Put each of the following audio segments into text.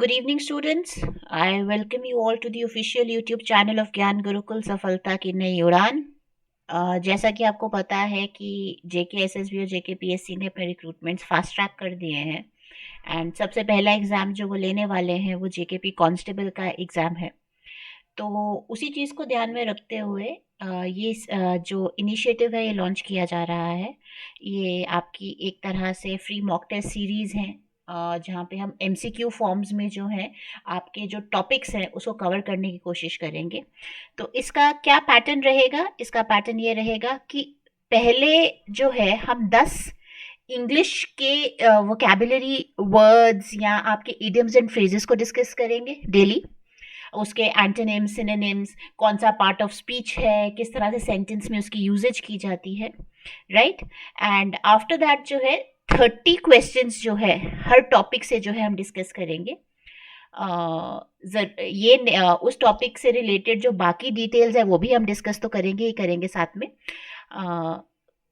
Good evening, students. I welcome you all to the official YouTube channel of ज्ञान गुरुकुल सफलता की नई उड़ान। जैसा कि आपको पता है कि जेके एसएसबी और जेके पीएससी ने अपने रिक्रूटमेंट्स फास्ट ट्रैक कर दिए हैं एंड सबसे पहला एग्ज़ाम जो वो लेने वाले हैं वो जेकेपी कांस्टेबल का एग्ज़ाम है। तो उसी चीज़ को ध्यान में रखते हुए जो इनिशिएटिव है ये लॉन्च किया जा रहा है। ये आपकी एक तरह से फ्री मॉक टेस्ट सीरीज़ है, जहाँ पे हम एमसीक्यू फॉर्म्स में जो है आपके जो टॉपिक्स हैं उसको कवर करने की कोशिश करेंगे। तो इसका क्या पैटर्न रहेगा? इसका पैटर्न ये रहेगा कि पहले जो है हम 10 इंग्लिश के वोकैबुलरी वर्ड्स या आपके इडियम्स एंड फ्रेजेस को डिस्कस करेंगे डेली। उसके एंटोनिम्स, सिनोनिम्स, कौन सा पार्ट ऑफ स्पीच है, किस तरह से सेंटेंस में उसकी यूजेज की जाती है, राइट। एंड आफ्टर दैट जो है 30 क्वेश्चंस जो है हर टॉपिक से जो है हम डिस्कस करेंगे। उस टॉपिक से रिलेटेड जो बाकी डिटेल्स है वो भी हम डिस्कस तो करेंगे ही करेंगे साथ में।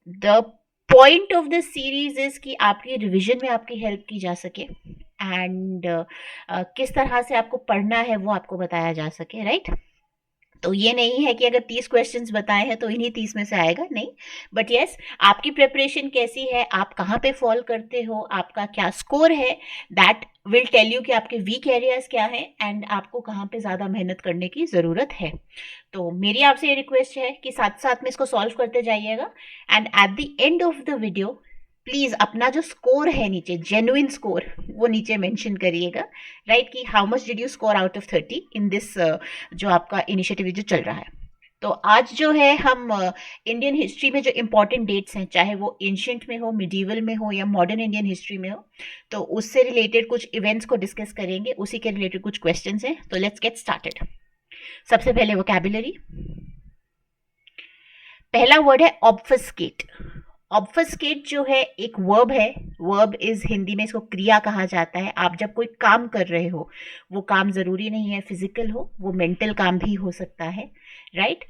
The point of this series is कि आपकी रिवीजन में आपकी हेल्प की जा सके एंड किस तरह से आपको पढ़ना है वो आपको बताया जा सके, राइट। तो ये नहीं है कि अगर 30 क्वेश्चंस बताए हैं तो इन्हीं 30 में से आएगा, नहीं। बट यस, आपकी प्रिपरेशन कैसी है, आप कहाँ पे फॉल करते हो, आपका क्या स्कोर है, दैट विल टेल यू कि आपके वीक एरियाज क्या हैं एंड आपको कहाँ पे ज़्यादा मेहनत करने की ज़रूरत है। तो मेरी आपसे ये रिक्वेस्ट है कि साथ साथ में इसको सॉल्व करते जाइएगा and at the end of the video please अपना जो स्कोर है नीचे, जेन्युइन स्कोर, वो नीचे मेंशन करिएगा, राइट, कि how much did you score out of 30 in this जो आपका इनिशिएटिव जो चल रहा है। तो आज जो है हम इंडियन हिस्ट्री में जो इम्पोर्टेंट डेट्स हैं, चाहे वो एंशिएंट में हो, मिडीवल में हो या मॉडर्न इंडियन हिस्ट्री में हो, तो उससे रिलेटेड कुछ इवेंट्स को डिस्कस करेंगे, उसी के रिलेटेड कुछ क्वेश्चंस हैं। तो लेट्स गेट स्टार्टेड। सबसे पहले वोकैबुलरी। पहला वर्ड है ऑब्फस्केट। ऑब्फस्केट जो है एक वर्ब है। वर्ब इज हिंदी में इसको क्रिया कहा जाता है। आप जब कोई काम कर रहे हो, वो काम जरूरी नहीं है फिजिकल हो, वो मेंटल काम भी हो सकता है, राइट।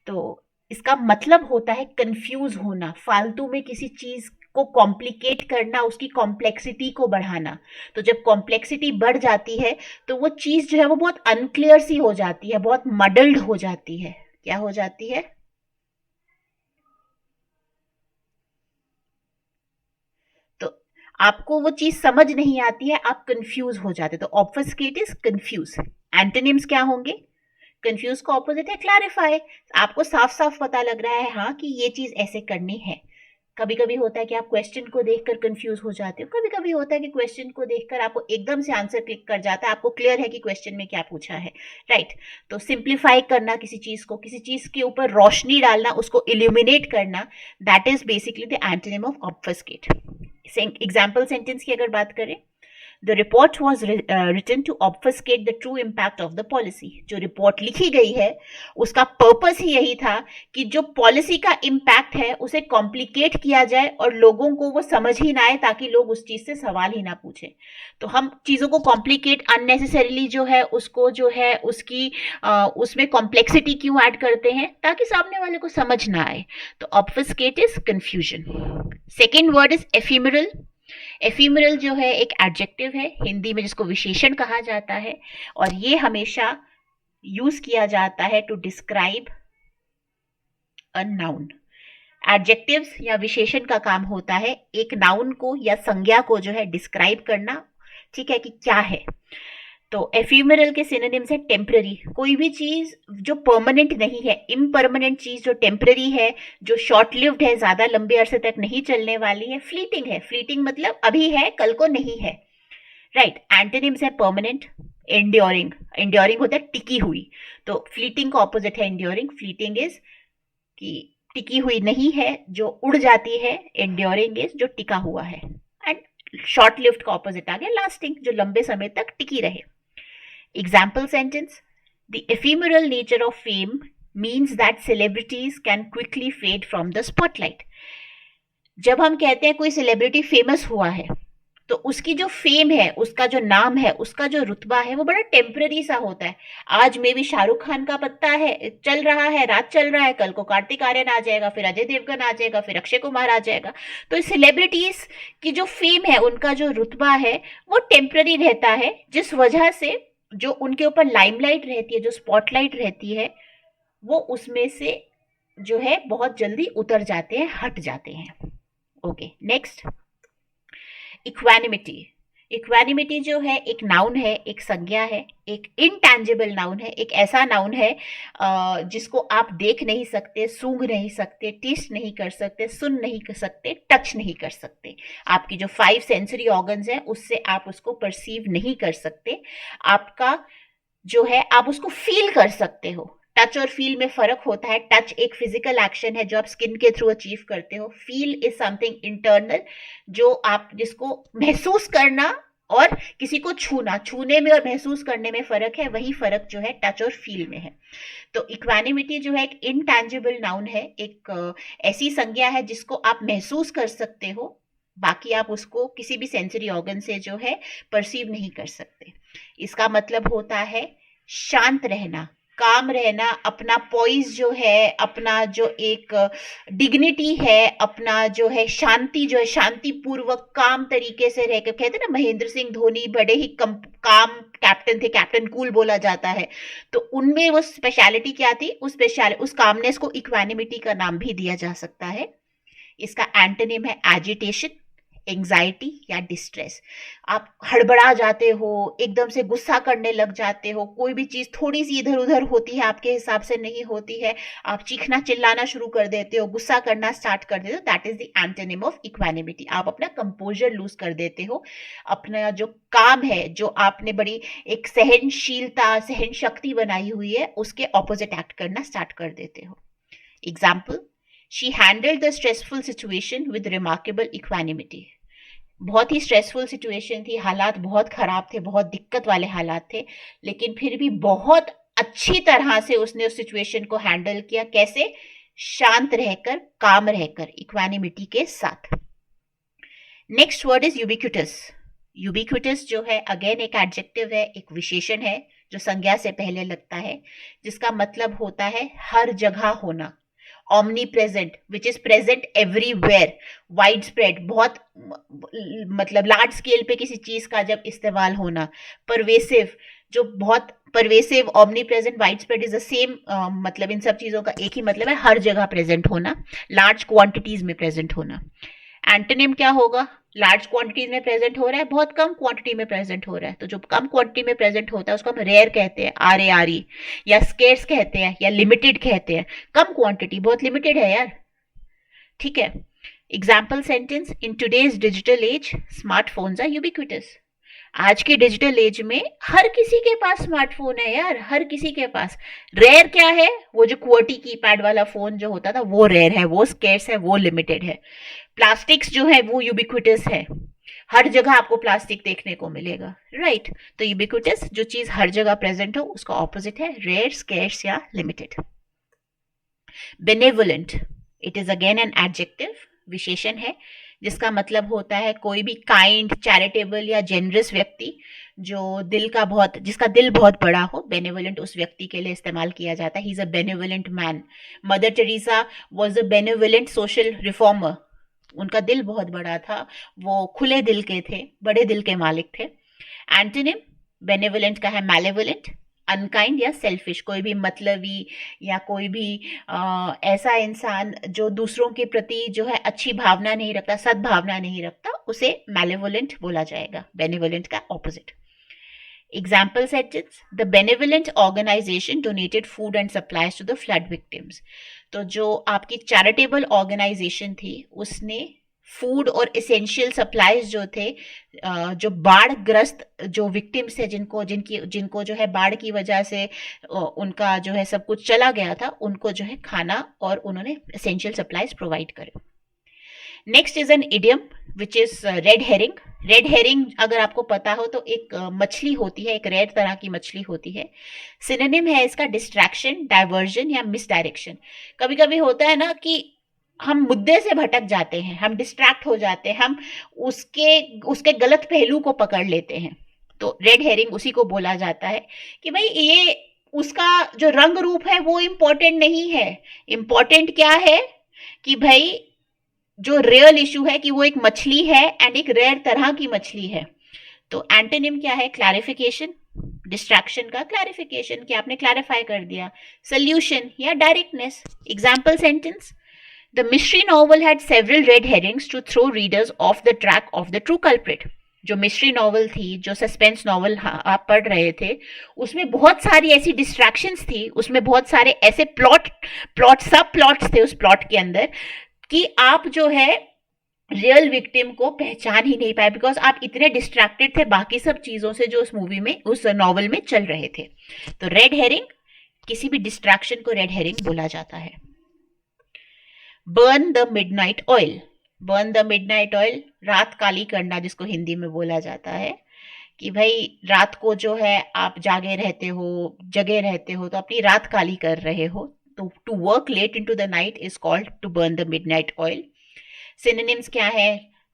तो इसका मतलब होता है कंफ्यूज होना, फालतू में किसी चीज को कॉम्प्लिकेट करना, उसकी कॉम्प्लेक्सिटी को बढ़ाना। तो जब कॉम्प्लेक्सिटी बढ़ जाती है तो वो चीज जो है वो बहुत अनक्लियर सी हो जाती है, बहुत मडल्ड हो जाती है। क्या हो जाती है? तो आपको वो चीज समझ नहीं आती है, आप कंफ्यूज हो जाते। तो ऑब्फस्केट इज कंफ्यूज। एंटोनिम्स क्या होंगे? कंफ्यूज का ऑपोजिट है क्लैरिफाई। आपको साफ साफ पता लग रहा है हाँ कि ये चीज ऐसे करनी है। कभी कभी होता है कि आप क्वेश्चन को देखकर कंफ्यूज हो जाते हो, कभी कभी होता है कि क्वेश्चन को देखकर आपको एकदम से आंसर क्लिक कर जाता है, आपको क्लियर है कि क्वेश्चन में क्या पूछा है, राइट। तो सिंप्लीफाई करना किसी चीज को, किसी चीज के ऊपर रोशनी डालना, उसको इल्यूमिनेट करना, that is basically the antonym of obfuscate. Example sentence की अगर बात करें, the report was written to obfuscate the true impact of the policy. जो रिपोर्ट लिखी गई है उसका पर्पस ही यही था कि जो पॉलिसी का इम्पैक्ट है उसे कॉम्प्लिकेट किया जाए और लोगों को वो समझ ही ना आए, ताकि लोग उस चीज से सवाल ही ना पूछे। तो हम चीजों को कॉम्प्लिकेट अननेसेसरीली जो है उसको जो है उसकी उसमें कॉम्प्लेक्सिटी क्यों ऐड करते हैं, ताकि सामने वाले को समझ ना आए। तो obfuscate is confusion. Second word is ephemeral. Ephemeral जो है एक एडजेक्टिव है हिंदी में जिसको विशेषण कहा जाता है, और ये हमेशा यूज किया जाता है to describe a noun. Adjectives या विशेषण का काम होता है एक नाउन को या संज्ञा को जो है डिस्क्राइब करना, ठीक है, कि क्या है। तो एफिमरल के सिनोनिम्स है टेम्पररी। कोई भी चीज जो परमानेंट नहीं है, इम्परमानेंट चीज जो टेम्पररी है, जो शॉर्ट लिव्ड है, ज्यादा लंबे अरसे तक नहीं चलने वाली है, फ्लीटिंग है। फ्लीटिंग मतलब अभी है कल को नहीं है, राइट। एंटोनिम्स है परमानेंट, एंड्योरिंग। एंड्योरिंग होता है टिकी हुई, तो फ्लीटिंग का ऑपोजिट है एंड्योरिंग। फ्लीटिंग इज कि टिकी हुई नहीं है, जो उड़ जाती है। एंड्योरिंग इज जो टिका हुआ है। एंड शॉर्ट लिव्ड का ऑपोजिट आ गया लास्टिंग, जो लंबे समय तक टिकी रहे। Example sentence: the ephemeral nature of fame means that celebrities can quickly fade from the spotlight. जब हम कहते हैं कोई सेलिब्रिटी फेमस हुआ है तो उसकी जो फेम है, उसका जो नाम है, उसका जो रुतबा है, वो बड़ा टेम्पररी सा होता है। आज में भी शाहरुख खान का पत्ता है, चल रहा है, राज चल रहा है, कल को कार्तिक आर्यन आ जाएगा, फिर अजय देवगन आ जाएगा, फिर अक्षय कुमार आ जाएगा। तो सेलिब्रिटीज की जो फेम है, उनका जो रुतबा है, वो टेम्पररी रहता है, जिस वजह से जो उनके ऊपर लाइमलाइट रहती है, जो स्पॉटलाइट रहती है, वो उसमें से जो है बहुत जल्दी उतर जाते हैं, हट जाते हैं। Okay, next, equanimity. इक्वानिमिटी जो है एक नाउन है, एक संज्ञा है, एक इनटैंजिबल नाउन है, एक ऐसा नाउन है जिसको आप देख नहीं सकते, सूंघ नहीं सकते, टेस्ट नहीं कर सकते, सुन नहीं कर सकते, टच नहीं कर सकते। आपकी जो 5 सेंसरी ऑर्गन्स हैं उससे आप उसको परसीव नहीं कर सकते। आपका जो है आप उसको फील कर सकते हो। टच और फील में फर्क होता है। टच एक फिजिकल एक्शन है जो आप स्किन के थ्रू अचीव करते हो। फील इज समथिंग इंटरनल, जो आप जिसको महसूस करना और किसी को छूना, छूने में और महसूस करने में फर्क है। वही फर्क जो है टच और फील में है। तो इक्वानिमिटी जो है एक इनटैंजिबल नाउन है, एक ऐसी संज्ञा है जिसको आप महसूस कर सकते हो, बाकी आप उसको किसी भी सेंसरी ऑर्गन से जो है परसीव नहीं कर सकते। इसका मतलब होता है शांत रहना, काम रहना, अपना पॉइज जो है, अपना जो एक डिग्निटी है, अपना जो है शांति, जो है शांतिपूर्वक काम तरीके से रहकर, कहते हैं ना महेंद्र सिंह धोनी बड़े ही काम कैप्टन थे, कैप्टन कूल बोला जाता है। तो उनमें वो स्पेशलिटी क्या थी, उस कामनेस को इक्वानिमिटी का नाम भी दिया जा सकता है। इसका एंटोनिम है एजिटेशन, एंजाइटी या डिस्ट्रेस। आप हड़बड़ा जाते हो, एकदम से गुस्सा करने लग जाते हो, कोई भी चीज थोड़ी सी इधर उधर होती है आपके हिसाब से नहीं होती है, आप चीखना चिल्लाना शुरू कर देते हो, गुस्सा करना स्टार्ट कर देते हो। That is the antonym of equanimity. आप अपना कंपोजर लूज कर देते हो, अपना जो काम है, जो आपने बड़ी एक सहनशीलता, सहन शक्ति बनाई हुई है, उसके ऑपोजिट एक्ट करना स्टार्ट कर देते हो। Example, she handled the stressful situation with remarkable equanimity. बहुत ही स्ट्रेसफुल सिचुएशन थी, हालात बहुत खराब थे, बहुत दिक्कत वाले हालात थे, लेकिन फिर भी बहुत अच्छी तरह से उसने उस सिचुएशन को हैंडल किया। कैसे? शांत रहकर, काम रहकर, इक्वानिमिटी के साथ। Next word is ubiquitous. Ubiquitous जो है अगेन एक एडजेक्टिव है, एक विशेषण है जो संज्ञा से पहले लगता है, जिसका मतलब होता है हर जगह होना। omnipresent, which is present everywhere, widespread, बहुत मतलब लार्ज स्केल पे किसी चीज का जब इस्तेमाल होना। परवेसिव, जो बहुत pervasive, omni present, widespread is the same, मतलब इन सब चीजों का एक ही मतलब है, हर जगह प्रेजेंट होना, लार्ज क्वांटिटीज में प्रेजेंट होना। एंटोनिम क्या होगा? लार्ज क्वांटिटीज में प्रेजेंट हो रहा है, बहुत कम क्वांटिटी में प्रेजेंट हो रहा है। तो जो कम क्वांटिटी में प्रेजेंट होता है उसको हम रेयर कहते हैं, RARE, या स्केर्स कहते हैं, या लिमिटेड कहते हैं। कम क्वांटिटी, बहुत लिमिटेड है यार, ठीक है। Example sentence, in today's digital age smartphones are ubiquitous. आज के डिजिटल एज में हर किसी के पास स्मार्टफोन है यार, हर किसी के पास। रेयर क्या है? वो जो QWERTY कीपैड वाला फोन जो होता था वो रेयर है, वो स्केर्स है, वो लिमिटेड है। प्लास्टिक्स जो है वो यूबिक्विटस है, हर जगह आपको प्लास्टिक देखने को मिलेगा, राइट। तो यूबिक्विटस, जो चीज हर जगह प्रेजेंट हो, उसका ऑपोजिट है रेयर, स्केर्स या limited. Benevolent, it is again an adjective, विशेषण है, जिसका मतलब होता है कोई भी काइंड, चैरिटेबल या जेनरस व्यक्ति जो जिसका दिल बहुत बड़ा हो। बेनेवोलेंट उस व्यक्ति के लिए इस्तेमाल किया जाता है। He is a benevolent man. Mother Teresa was a benevolent social reformer. उनका दिल बहुत बड़ा था, वो खुले दिल के थे, बड़े दिल के मालिक थे। एंटोनिम बेनेवोलेंट का है मैलेवोलेंट, अनकाइंड या सेल्फिश। कोई भी मतलबी या कोई भी ऐसा इंसान जो दूसरों के प्रति जो है अच्छी भावना नहीं रखता, सद्भावना नहीं रखता, उसे मैलेवोलेंट बोला जाएगा, बेनेवोलेंट का opposite. Example sentence, the benevolent organization donated food and supplies to the flood victims. तो जो आपकी चैरिटेबल ऑर्गेनाइजेशन थी उसने फूड और एसेंशियल सप्लाईज जो थे, जो बाढ़ ग्रस्त जो विक्टिम्स थे, जिनको जो है बाढ़ की वजह से उनका जो है सब कुछ चला गया था, उनको जो है खाना और उन्होंने एसेंशियल सप्लाईज प्रोवाइड करे। Next is an idiom which is red herring. Red herring अगर आपको पता हो तो एक मछली होती है, एक रेड तरह की मछली होती है। सिनोनिम है इसका डिस्ट्रैक्शन, डाइवर्जन या मिसडायरेक्शन। कभी कभी होता है ना कि हम मुद्दे से भटक जाते हैं, हम डिस्ट्रैक्ट हो जाते हैं, हम उसके उसके गलत पहलू को पकड़ लेते हैं। तो रेड हेरिंग उसी को बोला जाता है कि भाई ये उसका जो रंग रूप है वो इम्पोर्टेंट नहीं है। इम्पोर्टेंट क्या है कि भाई जो रियल इशू है कि वो एक मछली है एंड एक रेयर तरह की मछली है। तो एंटोनिम क्या है? क्लैरिफिकेशन, डिस्ट्रैक्शन का क्लैरिफिकेशन कि आपने क्लैरिफाई कर दिया। सोल्यूशन या directness. Example sentence, the mystery novel had several red herrings to throw readers off the track of the true culprit. जो मिस्ट्री नॉवल थी, जो सस्पेंस नॉवल आप पढ़ रहे थे, उसमें बहुत सारी ऐसी डिस्ट्रैक्शंस थी, उसमें बहुत सारे ऐसे प्लॉट सब प्लॉट्स थे उस प्लॉट के अंदर कि आप जो है रियल विक्टिम को पहचान ही नहीं पाए, बिकॉज आप इतने डिस्ट्रैक्टेड थे बाकी सब चीजों से जो उस मूवी में, उस नॉवल में चल रहे थे। तो रेड हेरिंग, किसी भी डिस्ट्रैक्शन को रेड हेरिंग बोला जाता है। Burn the midnight oil. Burn the midnight oil, रात काली करना जिसको हिंदी में बोला जाता है कि भाई रात को जो है आप जगे रहते हो तो अपनी रात काली कर रहे हो। तो to work late into the night is called to burn the midnight oil. Synonyms क्या है?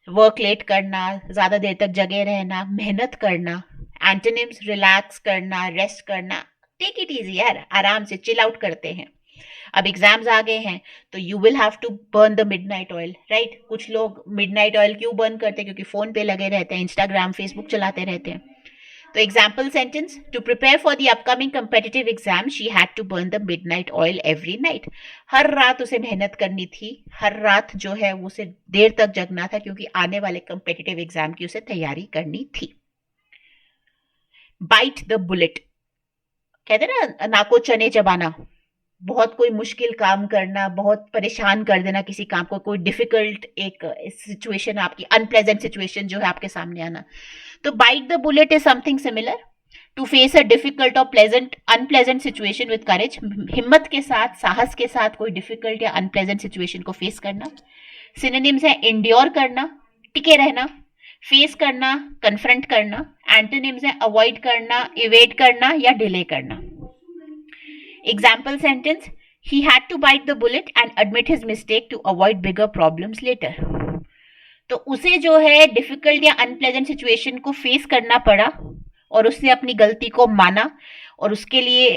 वर्क लेट करना, ज्यादा देर तक जगे रहना, मेहनत करना। एंटोनिम्स, रिलैक्स करना, रेस्ट करना, टेक इट इजी यार, आराम से चिल आउट करते हैं। अब एग्जाम्स आ गए हैं तो you will have to burn the midnight oil, right? कुछ लोग मिडनाइट ऑयल क्यों बर्न करते हैं? क्योंकि फोन पे लगे रहते हैं, इंस्टाग्राम फेसबुक चलाते रहते हैं। तो example sentence, to prepare for the upcoming competitive exam she had to burn the midnight oil every night. हर रात उसे मेहनत करनी थी, हर रात जो है वो उसे देर तक जगना था क्योंकि आने वाले कंपेटिटिव एग्जाम की उसे तैयारी करनी थी। बाइट द बुलेट, कहते ना नाको चने चबाना, बहुत कोई मुश्किल काम करना, बहुत परेशान कर देना किसी काम को, कोई डिफिकल्ट एक सिचुएशन, आपकी अनप्लेजेंट सिचुएशन जो है आपके सामने आना। तो bite the bullet is something similar, to face a difficult और pleasant unpleasant situation with courage, हिम्मत के साथ, साहस के साथ कोई डिफिकल्ट या अनप्लेजेंट सिचुएशन को फेस करना। सिनोनिम्स है इंड्योर करना, टिके रहना, फेस करना, कन्फ्रंट करना। एंटोनिम्स है अवॉइड करना, इवेट करना या डिले करना। Example sentence, he had to bite the bullet and admit his mistake to avoid bigger problems later. तो उसे जो है डिफिकल्ट या अनप्लेजेंट सिचुएशन को फेस करना पड़ा और उसने अपनी गलती को माना, और उसके लिए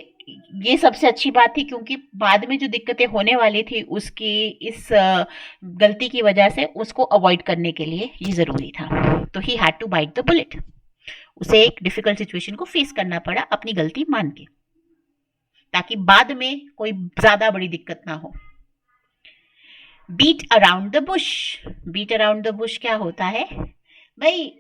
ये सबसे अच्छी बात थी क्योंकि बाद में जो दिक्कतें होने वाली थी उसकी इस गलती की वजह से उसको अवॉइड करने के लिए ये जरूरी था। तो he had to bite the bullet, उसे एक डिफिकल्ट सिचुएशन को फेस करना पड़ा अपनी गलती मान के, ताकि बाद में कोई ज्यादा बड़ी दिक्कत ना हो। Beat around the bush. Beat around the bush क्या होता है भाई?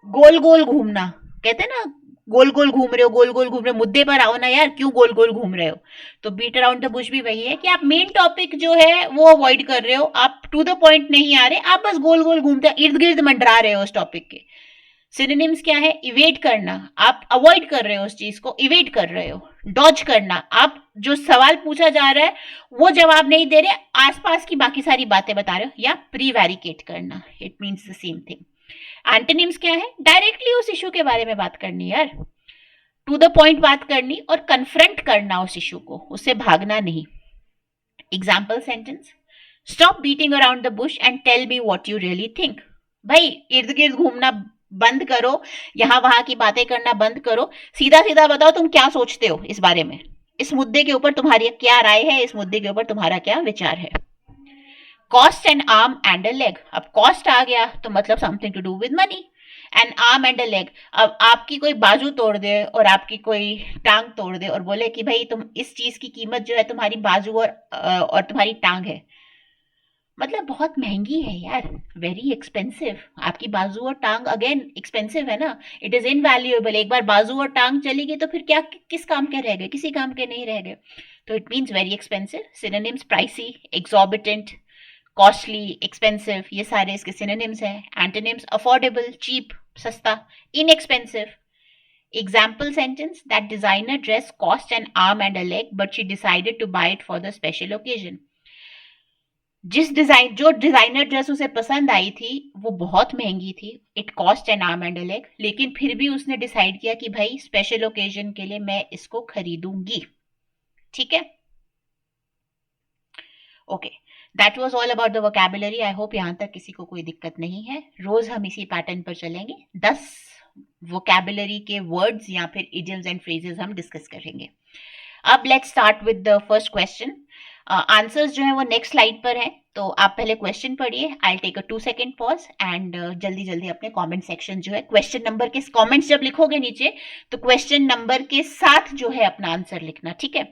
गोल गोल घूमना, कहते हैं ना गोल गोल घूम रहे हो, गोल गोल घूम रहे हो, मुद्दे पर आओ ना यार, क्यों गोल गोल घूम रहे हो? तो बीट अराउंड द बुश भी वही है कि आप मेन टॉपिक जो है वो अवॉइड कर रहे हो, आप टू द पॉइंट नहीं आ रहे, आप बस गोल गोल घूमते इर्द गिर्द मंडरा रहे हो उस टॉपिक के। सिनोनिम्स क्या है? इवेट करना, आप अवॉइड कर रहे हो उस चीज को, इवेट कर रहे हो। डॉज करना, आप जो सवाल पूछा जा रहा है वो जवाब नहीं दे रहे, आसपास की बाकी सारी बातें बता रहे हो। या प्रीवैरिकेट करना, it means the same thing. Antonyms क्या है? डायरेक्टली उस इशू के बारे में बात करनी यार, टू द पॉइंट बात करनी और कन्फ्रंट करना उस इशू को, उससे भागना नहीं। Example sentence, stop beating around the bush and tell me what you really think. भाई इर्द गिर्द घूमना बंद करो, यहां वहां की बातें करना बंद करो, सीधा सीधा बताओ तुम क्या सोचते हो इस बारे में, इस मुद्दे के ऊपर तुम्हारी क्या राय है, इस मुद्दे के ऊपर तुम्हारा क्या विचार है। Cost an arm and a leg. अब कॉस्ट आ गया तो मतलब something to do with money, an arm and a leg. अब आपकी कोई बाजू तोड़ दे और आपकी कोई टांग तोड़ दे और बोले कि भाई तुम इस चीज की कीमत जो है तुम्हारी बाजू और तुम्हारी टांग है, मतलब बहुत महंगी है यार, वेरी एक्सपेंसिव। आपकी बाजू और टांग अगेन एक्सपेंसिव है ना, इट इज इनवैल्यूएबल। एक बार बाजू और टांग चली गई तो फिर क्या, किस काम के रह गए? किसी काम के नहीं रह गए। तो it means very expensive. Synonyms pricey, exorbitant, costly, expensive, ये सारे इसके सिनोनिम्स हैं। एंटोनिम्स अफोर्डेबल, चीप, सस्ता, inexpensive. Example sentence, that designer dress cost an arm and a leg but she decided to buy it for the special occasion. जो designer dress उसे पसंद आई थी वो बहुत महंगी थी, it cost an arm and a leg, लेकिन फिर भी उसने डिसाइड किया कि भाई स्पेशल ओकेजन के लिए मैं इसको खरीदूंगी। ठीक है, okay. That was all about the vocabulary. I hope यहाँ तक किसी को कोई दिक्कत नहीं है। रोज हम इसी पैटर्न पर चलेंगे। 10 वोकैबुलरी के वर्ड्स या फिर इडियम्स एंड फ्रेजेस हम डिस्कस करेंगे। अब let's start with the first question. Answers जो है वो नेक्स्ट स्लाइड पर हैं, तो आप पहले क्वेश्चन पढ़िए। I take a 2 second pause and जल्दी जल्दी अपने कमेंट सेक्शन जो है क्वेश्चन नंबर के कमेंट्स जब लिखोगे नीचे तो क्वेश्चन नंबर के साथ जो है अपना आंसर लिखना, ठीक है।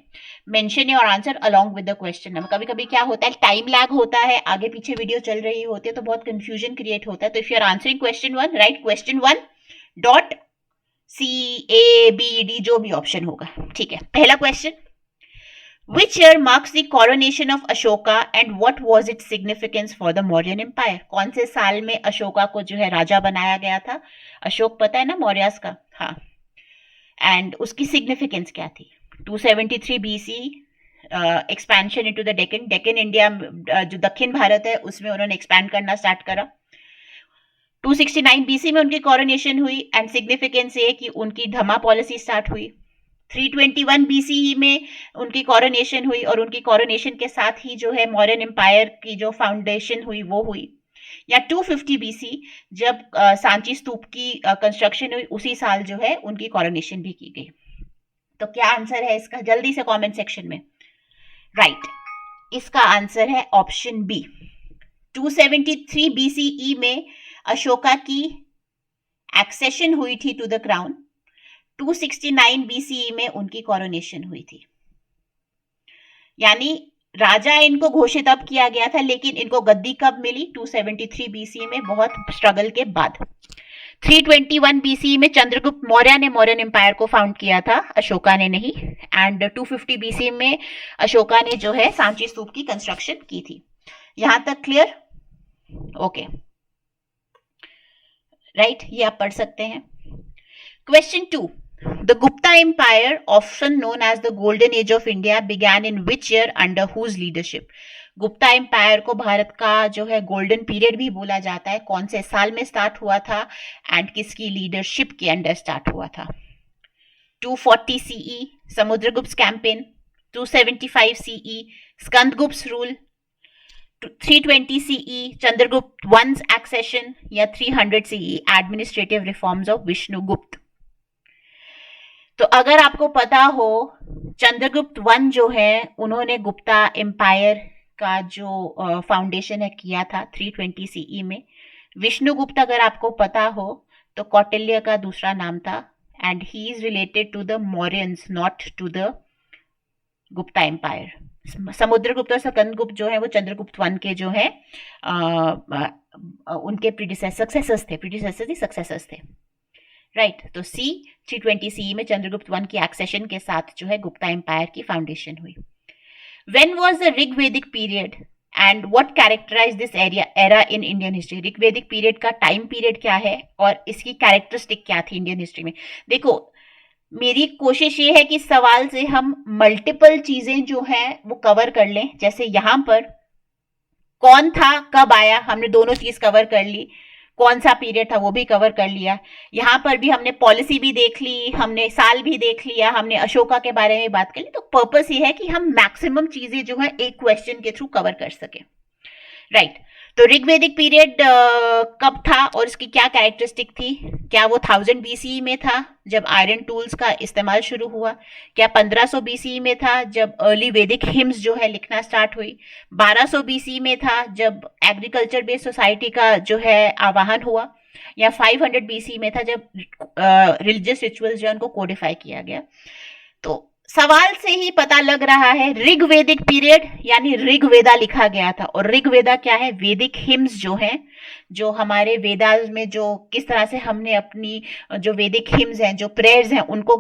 Mention your answer along with the question number. कभी कभी क्या होता है, टाइम लैग होता है, आगे पीछे वीडियो चल रही होती है तो बहुत कंफ्यूजन क्रिएट होता है। तो if you are answering question 1, right question 1 dot CABD जो भी ऑप्शन होगा, ठीक है। पहला क्वेश्चन, Which year marks the coronation of Ashoka and what was its significance for the Mauryan Empire? कौन से साल में अशोका को जो है राजा बनाया गया था? अशोक पता है ना, मौर्यास का, हाँ। एंड उसकी सिग्निफिकेंस क्या थी? 273 BC expansion into the Deccan. Deccan India जो दक्षिण भारत है उसमें उन्होंने एक्सपैंड करना स्टार्ट करा। 269 BC में उनकी कोरोनेशन हुई एंड सिग्निफिकेंस ये कि उनकी धमा पॉलिसी स्टार्ट हुई। 321 BCE में उनकी कोरोनेशन हुई और उनकी कोरोनेशन के साथ ही जो है मौर्यन एम्पायर की जो फाउंडेशन हुई वो हुई। या 250 BC जब सांची स्तूप की कंस्ट्रक्शन हुई, उसी साल जो है उनकी कोरोनेशन भी की गई। तो क्या आंसर है इसका, जल्दी से कमेंट सेक्शन में। राइट, इसका आंसर है ऑप्शन बी। 273 BCE में अशोका की एक्सेशन हुई थी टू द क्राउन। 269 BCE में उनकी कोरोनेशन हुई थी। यानी राजा इनको घोषित अब किया गया था, लेकिन इनको गद्दी कब मिली? 273 BCE में, बहुत स्ट्रगल के बाद। 321 BCE में चंद्रगुप्त मौर्य ने मौर्यन एम्पायर को फाउंड किया था, अशोका ने नहीं। एंड 250 BCE में अशोका ने जो है सांची स्तूप की कंस्ट्रक्शन की थी। यहां तक क्लियर? ओके, राइट, ये आप पढ़ सकते हैं। Question 2, The Gupta Empire, often known as the Golden Age of India, began in which year under whose leadership? Gupta empire को भारत का जो है गोल्डन पीरियड भी बोला जाता है। कौन से साल में स्टार्ट हुआ था एंड किसकी लीडरशिप के अंडर स्टार्ट हुआ था? 240 CE Samudragupta campaign, 275 CE Skandagupta rule, 320 CE Chandragupta one's accession, या 300 CE administrative reforms of Vishnugupta. तो अगर आपको पता हो, चंद्रगुप्त वन जो है उन्होंने गुप्ता एम्पायर का जो फाउंडेशन है किया था 320 CE में। विष्णुगुप्त अगर आपको पता हो तो कौटिल्य का दूसरा नाम था and he is related to the Mauryans, not to the Gupta empire. Samudragupta और स्कंदगुप्त जो है वो चंद्रगुप्त वन के जो है उनके सक्सेसर्स थे। राइट, तो सी 320 CE में चंद्रगुप्त वन की एक्सेशन के साथ जो है गुप्ता एम्पायर की फाउंडेशन हुई। When was the Rigvedic period and what characterize this era in Indian history? Rigvedic period का टाइम पीरियड क्या है और इसकी कैरेक्टरिस्टिक क्या थी इंडियन हिस्ट्री में? देखो, मेरी कोशिश ये है कि सवाल से हम मल्टीपल चीजें जो है वो कवर कर लें। जैसे यहां पर कौन था, कब आया, हमने दोनों चीज कवर कर ली। कौन सा पीरियड था वो भी कवर कर लिया। यहाँ पर भी हमने पॉलिसी भी देख ली, हमने साल भी देख लिया, हमने अशोका के बारे में बात कर ली। तो पर्पस ये है कि हम मैक्सिमम चीजें जो है एक क्वेश्चन के थ्रू कवर कर सके। राइट, तो ऋग्वेदिक पीरियड कब था और इसकी क्या कैरेक्टरिस्टिक थी? क्या वो 1000 BCE में था जब आयरन टूल्स का इस्तेमाल शुरू हुआ? क्या 1500 BCE में था जब अर्ली वैदिक हिम्स जो है लिखना स्टार्ट हुई? 1200 BCE में था जब एग्रीकल्चर बेस्ड सोसाइटी का जो है आवाहन हुआ? या 500 BCE में था जब रिलीजियस रिचुअल्स जो है उनको कोडिफाई किया गया? तो सवाल से ही पता लग रहा है ऋग्वेदिक पीरियड, यानी ऋग्वेदा लिखा गया था। और ऋग्वेदा क्या है? वैदिक हिम्स जो है, जो हमारे वेदास में जो किस तरह से हमने अपनी जो वैदिक हिम्स हैं, जो प्रेयर्स हैं, उनको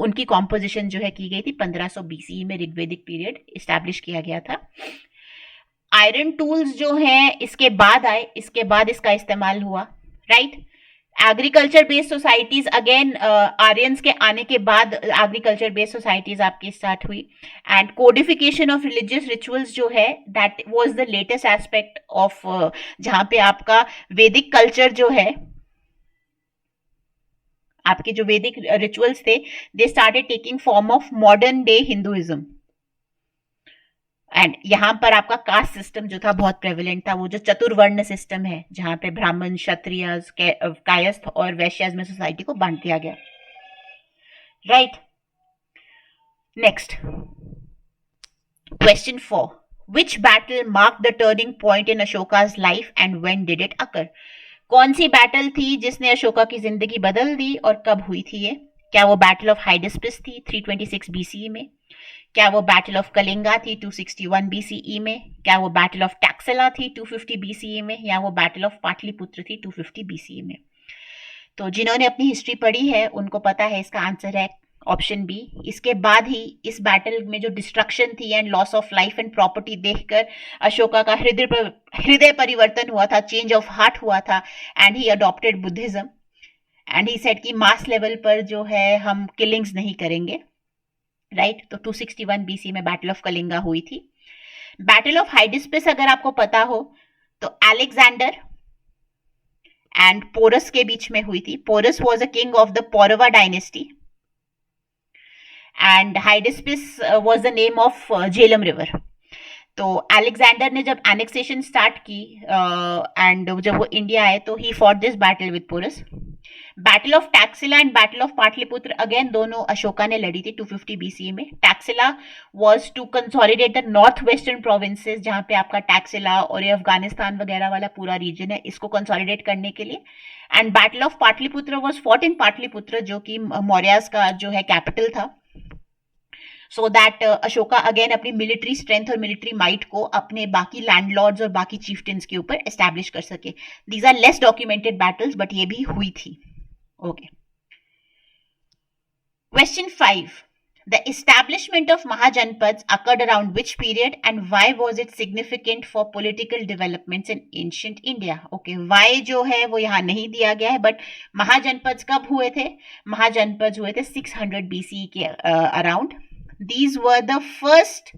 उनकी कॉम्पोजिशन जो है की गई थी। 1500 BCE में ऋग्वेदिक पीरियड इस्टेब्लिश किया गया था। आयरन टूल्स जो हैं इसके बाद आए, इसके बाद इसका इस्तेमाल हुआ। Right, agriculture based societies again Aryans के आने के बाद एग्रीकल्चर बेस्ड सोसाइटीज आपकी स्टार्ट हुई। And codification of religious rituals जो है that was the latest aspect of, जहां पे आपका वैदिक कल्चर जो है, आपके जो वैदिक रिचुअल्स थे, they started taking form of modern day Hinduism. And यहाँ पर आपका कास्ट सिस्टम जो था बहुत प्रेवलेंट था, वो जो चतुर्वर्ण सिस्टम है जहां पे ब्राह्मण, क्षत्रिय, कायस्थ और वैश्याज में सोसाइटी को बांट दिया गया। Right, next question 4, which battle mark the turning point in Ashoka's life and when did it occur? कौन सी बैटल थी जिसने अशोका की जिंदगी बदल दी और कब हुई थी ये? क्या वो बैटल ऑफ हाइडिस्पिस थी 326 बीसीई में? क्या वो बैटल ऑफ कलिंगा थी 261 बीसीई में? क्या वो बैटल ऑफ टैक्सेला थी 250 बीसीई में? या वो बैटल ऑफ पाटलिपुत्र थी 250 बीसीई में? तो जिन्होंने अपनी हिस्ट्री पढ़ी है उनको पता है इसका आंसर है ऑप्शन बी। इसके बाद ही इस बैटल में जो डिस्ट्रक्शन थी and loss of life and property देखकर अशोका का हृदय परिवर्तन हुआ था, चेंज ऑफ हार्ट हुआ था, and he adopted Buddhism and he said कि मास लेवल पर जो है हम किलिंग्स नहीं करेंगे। राइट, तो 261 बीसी में बैटल ऑफ कलिंगा हुई थी। बैटल ऑफ हाइडिस्पिस अगर आपको पता हो तो अलेक्जेंडर एंड पोरस के बीच में हुई थी। Porus was a king of the Paurava dynasty and Hydaspes was the name of Jhelum river. तो अलेक्जेंडर ने जब एनेक्सेशन स्टार्ट की एंड जब वो इंडिया आए तो he fought this battle with Porus. Battle of Taxila and battle of Pataliputra again दोनों अशोका ने लड़ी थी 250 बीसी में। Taxila was to consolidate the north western provinces, जहां पे आपका टैक्सिला और ये अफगानिस्तान वगैरह वाला पूरा रीजन है, इसको कंसोलिडेट करने के लिए। And battle of Pataliputra was fought in Pataliputra, जो कि मौर्यास का जो है कैपिटल था, सो दैट अशोका अगेन अपनी मिलिट्री स्ट्रेंथ और मिलिट्री माइट को अपने बाकी लैंडलॉर्ड्स और बाकी चीफ्टेंस के ऊपर एस्टैब्लिश कर सके। These are less documented battles but ये भी हुई थी। Okay, question 5, the establishment of Mahajanpads occurred around which period and why was it significant for political developments in ancient India? Okay, why जो है वो यहाँ नहीं दिया गया है, बट महाजनपद कब हुए थे? महाजनपद हुए थे 600 BCE के around. These were the first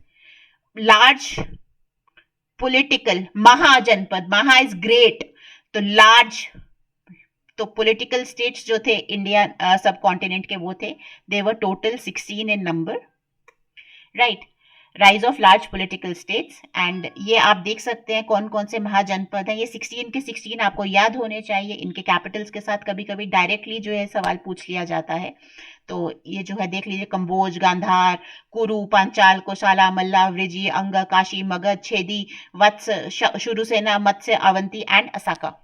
large political mahajanapada, maha is great, तो large, तो पॉलिटिकल स्टेट्स जो थे इंडिया सब कॉन्टिनेंट के वो थे, they were total 16 in number. Right, rise of large political states, and ये आप देख सकते हैं कौन कौन से महाजनपद हैं। ये 16 के 16 आपको याद होने चाहिए, इनके कैपिटल्स के साथ कभी कभी डायरेक्टली जो है सवाल पूछ लिया जाता है। तो ये जो है देख लीजिए, कंबोज, गांधार, कुरु, पांचाल, कोशाला, मल्ला, वृजी, अंग, काशी, मगध, छेदी, वत्स, शुरुसेना, मत्स्य, अवंती एंड असाका।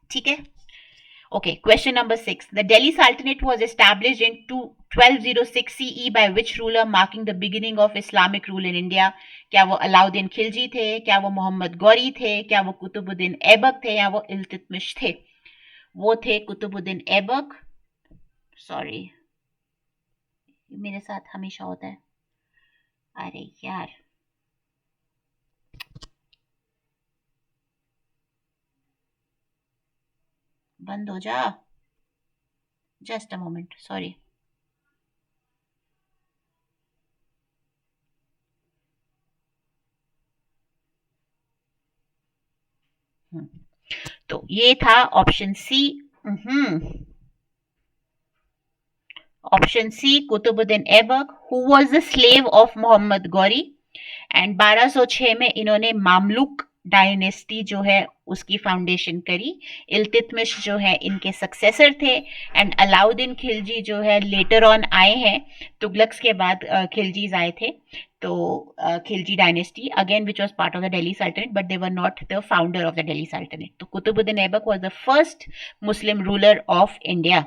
ठीक है। Okay, question number 6. The Delhi Sultanate was established in 1206 CE by which ruler, marking the beginning of Islamic rule in India? क्या वो अलाउद्दीन खिलजी थे? क्या वो मोहम्मद गौरी थे? क्या वो कुतुबुद्दीन ऐबक थे? या वो इल्तुतमिश थे? वो थे कुतुबुद्दीन ऐबक। सॉरी, मेरे साथ हमेशा होता है, अरे यार, बंद हो जा, जस्ट अ मोमेंट, सॉरी। तो ये था option C. Option C, Qutubuddin Aibak, who was the slave of Mohammad Ghori, and 1206 में इन्होंने मामलुक डायनेस्टी जो है उसकी फाउंडेशन करी। इल्तुतमिश जो है इनके सक्सेसर थे, एंड अलाउद्दीन खिलजी जो है लेटर ऑन आए हैं, तुगलक्स के बाद खिलजीज आए थे। तो Khilji dynasty again which was part of the Delhi Sultanate, but they were not the founder of the Delhi Sultanate. तो Qutbuddin Aibak was the first Muslim ruler of India.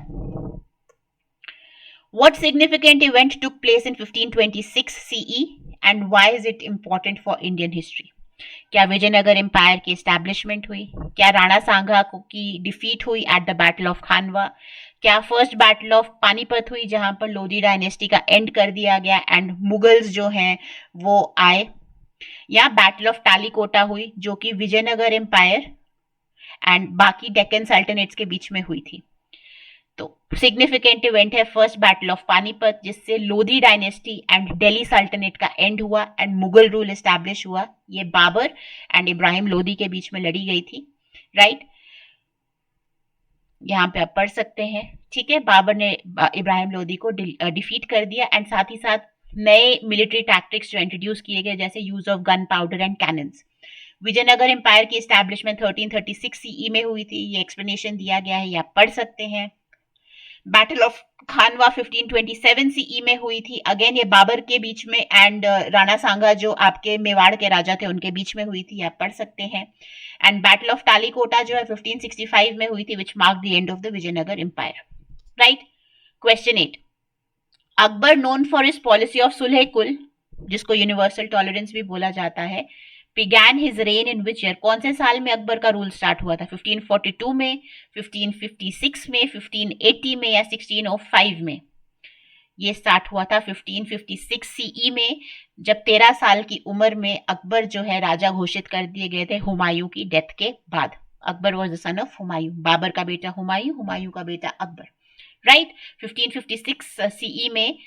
What significant event took place in 1526 CE and why is it important for Indian history? क्या Vijayanagar empire की establishment हुई? क्या राणा सांगा की defeat हुई at the battle of खानवा? क्या first battle of Panipat हुई जहां पर लोधी डायनेस्टी का एंड कर दिया गया एंड मुगल्स जो हैं वो आए? या बैटल ऑफ टालीकोटा हुई जो कि विजयनगर एम्पायर एंड बाकी डेक्कन सल्तनेट्स के बीच में हुई थी? तो सिग्निफिकेंट इवेंट है फर्स्ट बैटल ऑफ पानीपत, जिससे लोधी डायनेस्टी एंड दिल्ली सल्तनत का एंड हुआ एंड मुगल रूल एस्टैब्लिश हुआ। ये बाबर एंड इब्राहिम लोधी के बीच में लड़ी गई थी। राइट, यहाँ पे आप पढ़ सकते हैं। ठीक है, बाबर ने इब्राहिम लोधी को डिफीट कर दिया एंड साथ ही साथ नए मिलिट्री टैक्टिक्स जो इंट्रोड्यूस किए गए, जैसे use of gun powder and cannons. Vijayanagara empire की एस्टैब्लिशमेंट 1336 सीई में हुई थी, ये एक्सप्लेनेशन दिया गया है, ये आप पढ़ सकते हैं। बैटल ऑफ खानवा 1527 सीई में हुई थी, अगेन ये बाबर के बीच में एंड राणा सांगा जो आपके मेवाड़ के राजा थे उनके बीच में हुई थी, आप पढ़ सकते हैं। एंड बैटल ऑफ टालीकोटा जो है 1565 में हुई थी, which mark the end of the Vijayanagar empire. Right. Question 8, Akbar known for his policy of Sulh Kul, जिसको यूनिवर्सल टॉलरेंस भी बोला जाता है, began his reign in which year? कौन से साल में अकबर का रूल स्टार्ट हुआ था? 1542 में, 1556 में, 1580 में या 1605 में? ये स्टार्ट हुआ था 1556 सीई में, जब 13 साल की उम्र में अकबर जो है राजा घोषित कर दिए गए थे हुमायूं की डेथ के बाद। Akbar was the son of Humayun, Babar का बेटा हुमायूं, हुमायूं का बेटा अकबर। राइट। 1556 सीई में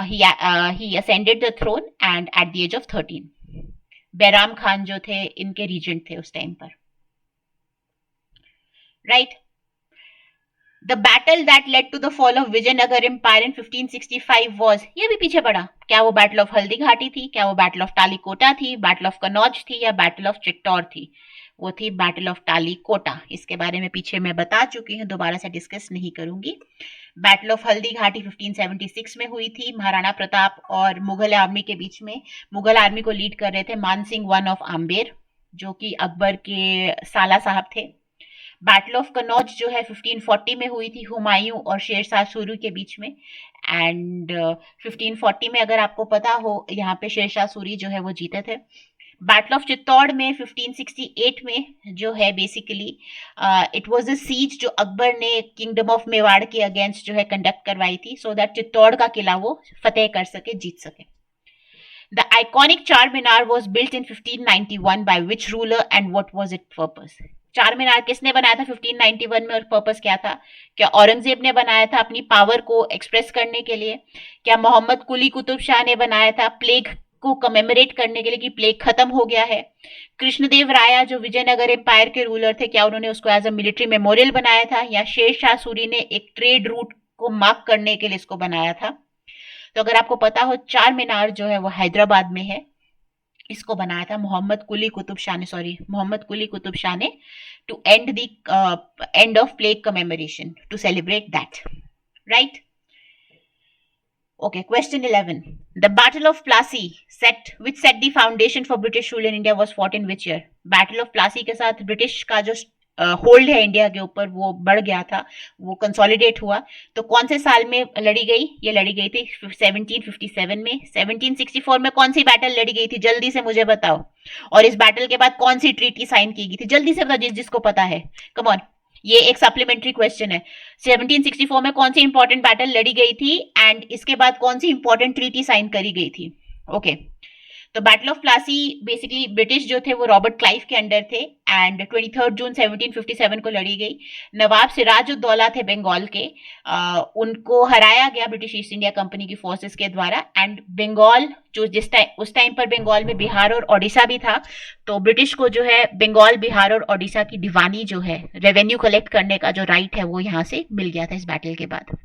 he ascended the throne and at the age of 13। Bairam Khan जो थे इनके रीजेंट थे उस टाइम पर। Right. The battle that led to the fall of Vijayanagara empire in 1565 was, ये भी पीछे पड़ा, क्या वो बैटल ऑफ हल्दी घाटी थी, क्या वो बैटल ऑफ टालीकोटा थी, बैटल ऑफ कनौज थी या बैटल ऑफ चित्तौड़ थी? वो थी बैटल ऑफ टालीकोटा। इसके बारे में पीछे मैं बता चुकी हूँ, दोबारा से डिस्कस नहीं करूंगी। बैटल ऑफ हल्दी घाटी 1576 में हुई थी, महाराणा प्रताप और मुगल आर्मी के बीच में। मुगल आर्मी को लीड कर रहे थे मान सिंह वन ऑफ आम्बेर, जो कि अकबर के साला साहब थे। बैटल ऑफ कनौज जो है 1540 में हुई थी, हुमायूं और शेरशाह सूरी के बीच में। एंड 1540 में अगर आपको पता हो, यहाँ पे शेरशाह सूरी जो है वो जीते थे। बैटल ऑफ चित्तौड़ में 1568 में जो है basically it was a siege जो अकबर ने किंगडम ऑफ मेवाड़ के अगेंस्ट जो है कंडक्ट करवाई थी, सो दैट चित्तौड़ का किला वो फतेह कर सके, जीत सके। The iconic Char Minar was built in 1591 by which ruler and what was it purpose? Char Minar किसने बनाया था 1591 में और पर्पस क्या था? क्या औरंगजेब ने बनाया था अपनी पावर को एक्सप्रेस करने के लिए? क्या मोहम्मद कुली कुतुब शाह ने बनाया था प्लेग को कमेमोरेट करने के लिए कि प्लेग खत्म हो गया है? कृष्णदेव राया जो विजयनगर एम्पायर के रूलर थे, क्या उन्होंने उसको एज अ मिलिट्री मेमोरियल बनाया था, या शेर शाह सूरी ने एक ट्रेड रूट को मार्क करने के लिए इसको बनाया था? तो अगर आपको पता हो, चार मीनार जो है वो हैदराबाद में है, इसको बनाया था मोहम्मद कुली कुतुब शाह ने, मोहम्मद कुली कुतुब शाह ने, to end the end of plague commemoration, to celebrate that. Right. Okay, question 11. The Battle of Plassey which set the foundation for British rule in India was fought in which year? Battle of Plassey के साथ British का जो hold है India के ऊपर वो बढ़ गया था, वो कंसोलिडेट हुआ, तो कौन से साल में लड़ी गई? ये लड़ी गई थी 1757 में। 1764 में कौन सी बैटल लड़ी गई थी, जल्दी से मुझे बताओ। और इस बैटल के बाद कौन सी ट्रीटी साइन की गई थी, जल्दी से बताओ जिसको पता है, कम ऑन। ये एक सप्लीमेंट्री क्वेश्चन है। 1764 में कौन सी इंपॉर्टेंट बैटल लड़ी गई थी एंड इसके बाद कौन सी इंपॉर्टेंट ट्रीटी साइन करी गई थी? ओके, तो battle of Plassey basically British जो थे वो रॉबर्ट क्लाइव के अंडर थे एंड 23 जून 1757 को लड़ी गई। नवाब सिराजुद्दौला थे बंगाल के, उनको हराया गया ब्रिटिश ईस्ट इंडिया कंपनी की फोर्सेस के द्वारा। एंड बंगाल जो उस टाइम पर बंगाल में बिहार और ओडिशा भी था, तो ब्रिटिश को जो है बंगाल, बिहार और ओडिशा की दीवानी जो है, रेवेन्यू कलेक्ट करने का जो राइट है, वो यहाँ से मिल गया था इस बैटल के बाद।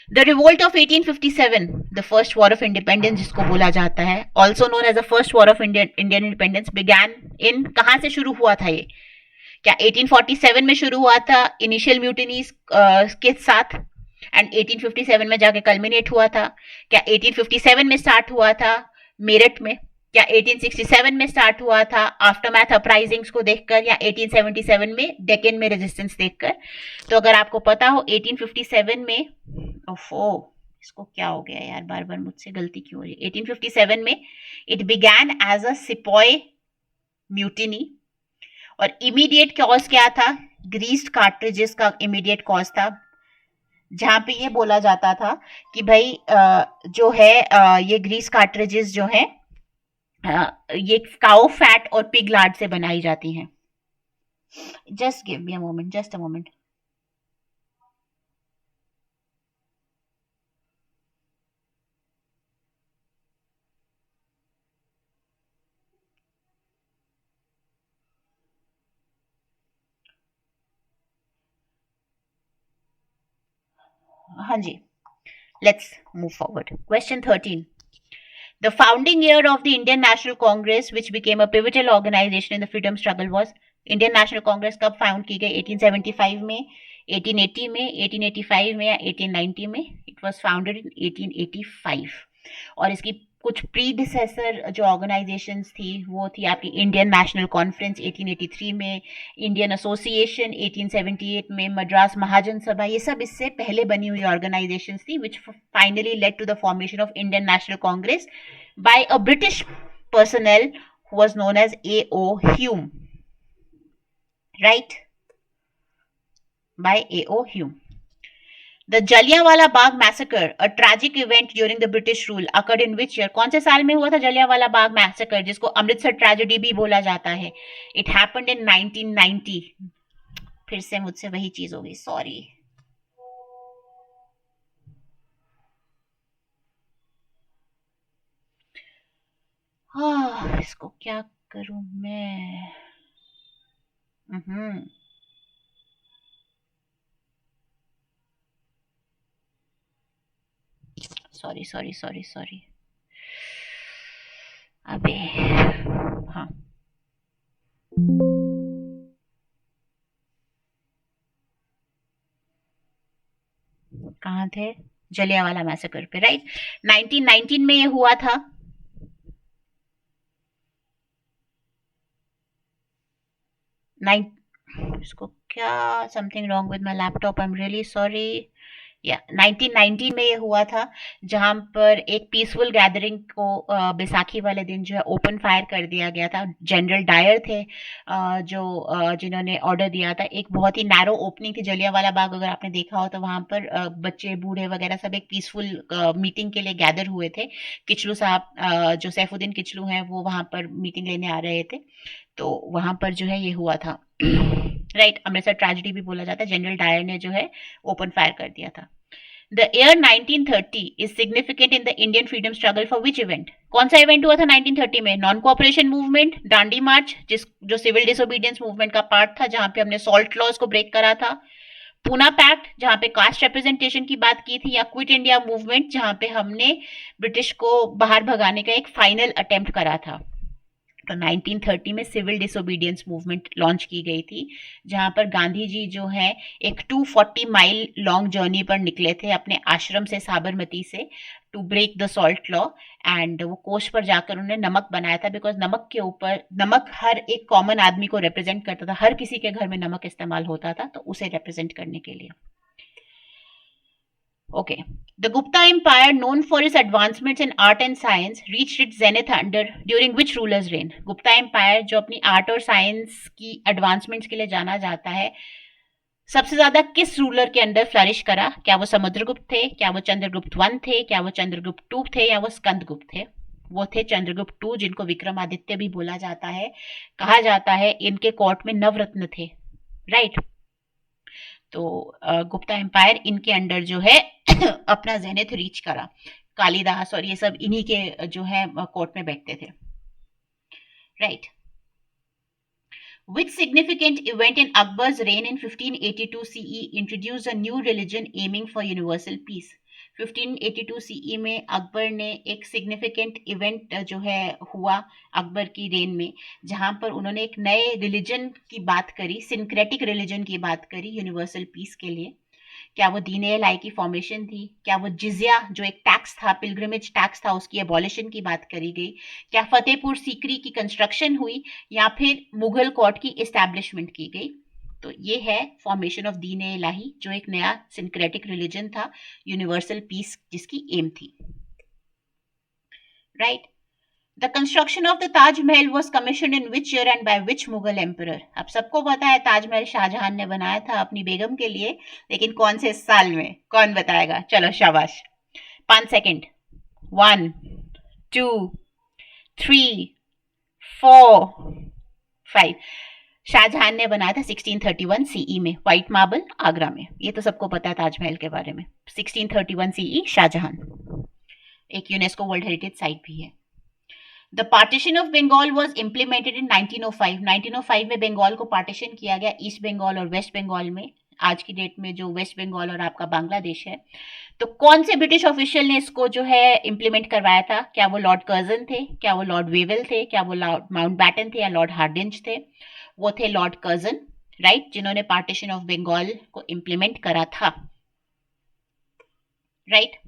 The revolt of 1857, the first war of independence जिसको बोला जाता है, also known as the first war of Indian independence, began in, कहाँ से शुरू हुआ था ये? क्या 1847 में शुरू हुआ था इनिशियल म्यूटिनीज के साथ एंड 1857 में जाके कल्मिनेट हुआ था? क्या 1857 में स्टार्ट हुआ था मेरठ में? क्या 1867 में स्टार्ट हुआ था आफ्टरमैथ अपराइजिंग्स को देखकर, या 1877 में डेक्कन में रेजिस्टेंस देखकर? तो अगर आपको पता हो 1857 में, ओफो इसको क्या हो गया यार, बार बार मुझसे गलती क्यों हो रही है। 1857 में it began as a sepoy mutiny और इमीडिएट कॉज क्या था? ग्रीस्ड कार्ट्रिजेस का इमीडिएट कॉज था, जहां पे ये बोला जाता था कि भाई जो है ये ग्रीस कार्ट्रिजेस जो है ये काउ फैट और पिग लार्ड से बनाई जाती हैं। Just give me a moment, just a moment. हाँ जी, Let's move forward. Question 13. The founding year of the Indian National Congress, which became a pivotal organization in the freedom struggle, was Indian National Congress कब found की गई? 1875 में, 1880 में, 1885 में या 1890 में? It was founded in 1885. और इसकी कुछ प्रीडिसेसर जो ऑर्गेनाइजेशंस थी वो थी आपकी इंडियन नेशनल कॉन्फ्रेंस 1883 में, इंडियन एसोसिएशन 1878 में, मद्रास महाजन सभा, ये सब इससे पहले बनी हुई ऑर्गेनाइजेशंस थी which finally led to the formation of Indian National Congress by a British personal who was known as A.O. Hume, right? By A.O. Hume. The Jallianwala Bagh massacre, a tragic event during the British rule, occurred in which year? कौन से साल में हुआ था Jallianwala Bagh massacre, जिसको Amritsar tragedy भी बोला जाता है? It happened in 1990. फिर से मुझसे वही चीज होगी, सॉरी. इसको क्या करूं मैं? सॉरी. अबे हाँ, कहाँ थे? जलियांवाला मैसेकर पे, राइट? 1919 में ये हुआ था. इसको क्या, something wrong with my laptop, I am really sorry. या 1919 में ये हुआ था, जहां पर एक पीसफुल गैदरिंग को बैसाखी वाले दिन जो है ओपन फायर कर दिया गया था. जनरल डायर थे जिन्होंने ऑर्डर दिया था. एक बहुत ही नैरो ओपनिंग थी जलियांवाला बाग, अगर आपने देखा हो तो वहां पर बच्चे बूढ़े वगैरह सब एक पीसफुल मीटिंग के लिए गैदर हुए थे. किचलू साहब जो सैफुद्दीन किचलू हैं वो वहां पर मीटिंग लेने आ रहे थे, तो वहां पर जो है ये हुआ था. राइट, अमृतसर ट्रेजेडी भी बोला जाता है. जनरल डायर ने जो है ओपन फायर कर दिया था. The year 1930 is significant in the Indian freedom struggle for which event? कौन सा इवेंट हुआ था 1930 में? नॉन कोऑपरेशन मूवमेंट, दांडी मार्च, जो सिविल डिसोबीडियंस मूवमेंट का पार्ट था, जहां पे हमने सॉल्ट लॉज को ब्रेक करा था. पूना पैक्ट, जहां पे कास्ट रिप्रेजेंटेशन की बात की थी. या क्विट इंडिया मूवमेंट, जहां पे हमने ब्रिटिश को बाहर भगाने का एक फाइनल अटेम्प्ट करा था. तो 1930 में सिविल डिसोबीडियंस मूवमेंट लॉन्च की गई थी, जहां पर गांधी जी जो है एक 240 माइल लॉन्ग जर्नी पर निकले थे अपने आश्रम से, साबरमती से, to break the salt law. And वो कोस्ट पर जाकर उन्होंने नमक बनाया था, बिकॉज नमक के ऊपर, नमक हर एक कॉमन आदमी को रिप्रेजेंट करता था. हर किसी के घर में नमक इस्तेमाल होता था, तो उसे रिप्रेजेंट करने के लिए. Okay. The Gupta Empire, known for its advancements in art and science, reached its zenith during which ruler's reign? Gupta Empire जो अपनी आर्ट और साइंस की एडवांसमेंट्स के लिए जाना जाता है, सबसे ज्यादा किस रूलर के अंडर फ्लरिश करा? क्या वो समुद्रगुप्त थे? क्या वो चंद्रगुप्त वन थे? क्या वो चंद्रगुप्त टू थे? या वो स्कंदगुप्त थे? वो थे चंद्रगुप्त टू, जिनको विक्रमादित्य भी बोला जाता है. कहा जाता है इनके कोर्ट में नवरत्न थे, राइट? तो गुप्ता एम्पायर इनके अंडर जो है अपना जेनिथ रीच करा. कालिदास और ये सब इन्हीं के जो है कोर्ट में बैठते थे, right? Which significant event in Akbar's reign in 1582 CE introduced a new religion aiming for universal peace? 1582 CE में अकबर ने एक सिग्निफिकेंट इवेंट जो है हुआ अकबर की रेन में, जहां पर उन्होंने एक नए रिलीजन की बात करी, सिंक्रेटिक रिलीजन की बात करी यूनिवर्सल पीस के लिए. क्या वो दीन ए इलाही की फॉर्मेशन थी? क्या वो जिजिया जो एक टैक्स था, पिलग्रिमेज टैक्स था, उसकी एबॉलिशन की बात करी गई? क्या फतेहपुर सीकरी की कंस्ट्रक्शन हुई? या फिर मुगल कोर्ट की एस्टैब्लिशमेंट की गई? तो ये है फॉर्मेशन ऑफ दीन ए इलाही, जो एक नया सिंक्रेटिक रिलीजन था, यूनिवर्सल पीस जिसकी एम थी, right? The construction of the Taj Mahal was commissioned in which year and by which Mughal emperor? अब सबको पता है ताजमहल शाहजहां ने बनाया था अपनी बेगम के लिए, लेकिन कौन से साल में? कौन बताएगा? चलो शाबाश. 5 सेकेंड. 1 2 3 4 5. शाहजहां ने बनाया था 1631 सीई में, व्हाइट मार्बल, आगरा में. ये तो सबको पता है ताजमहल के बारे में. 1631 सीई शाहजहां. एक यूनेस्को वर्ल्ड हेरिटेज साइट भी है. The partition of Bengal was implemented in 1905. 1905 में बंगाल को पार्टीशन किया गया ईस्ट बंगाल और वेस्ट बंगाल में. आज की डेट में जो वेस्ट बंगाल और आपका बांग्लादेश है। तो कौन से ब्रिटिश ऑफिशियल ने इसको जो है इम्प्लीमेंट करवाया था? क्या वो लॉर्ड कर्जन थे, क्या वो लॉर्ड वेवल थे, क्या वो लॉर्ड माउंटबैटन थे या लॉर्ड हार्डिंज थे? वो थे लॉर्ड कर्जन, राइट, जिन्होंने पार्टीशन ऑफ बंगाल को इम्प्लीमेंट करा था, right.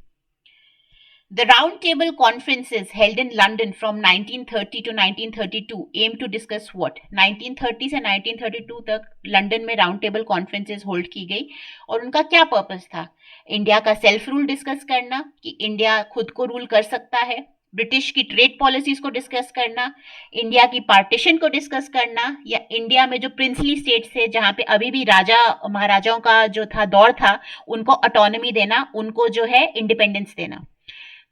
The Round Table Conferences held in London from 1930 to 1932 aim to discuss what? 1930 से 1932 तक लंदन में राउंड टेबल कॉन्फ्रेंसेस होल्ड की गई और उनका क्या पर्पस था? इंडिया का सेल्फ रूल डिस्कस करना कि इंडिया खुद को रूल कर सकता है, ब्रिटिश की ट्रेड पॉलिसीज को डिस्कस करना, इंडिया की पार्टीशन को डिस्कस करना, या इंडिया में जो प्रिंसली स्टेट्स थे जहां पे अभी भी राजा महाराजाओं का जो था दौर था उनको ऑटोनॉमी देना, उनको जो है इंडिपेंडेंस देना।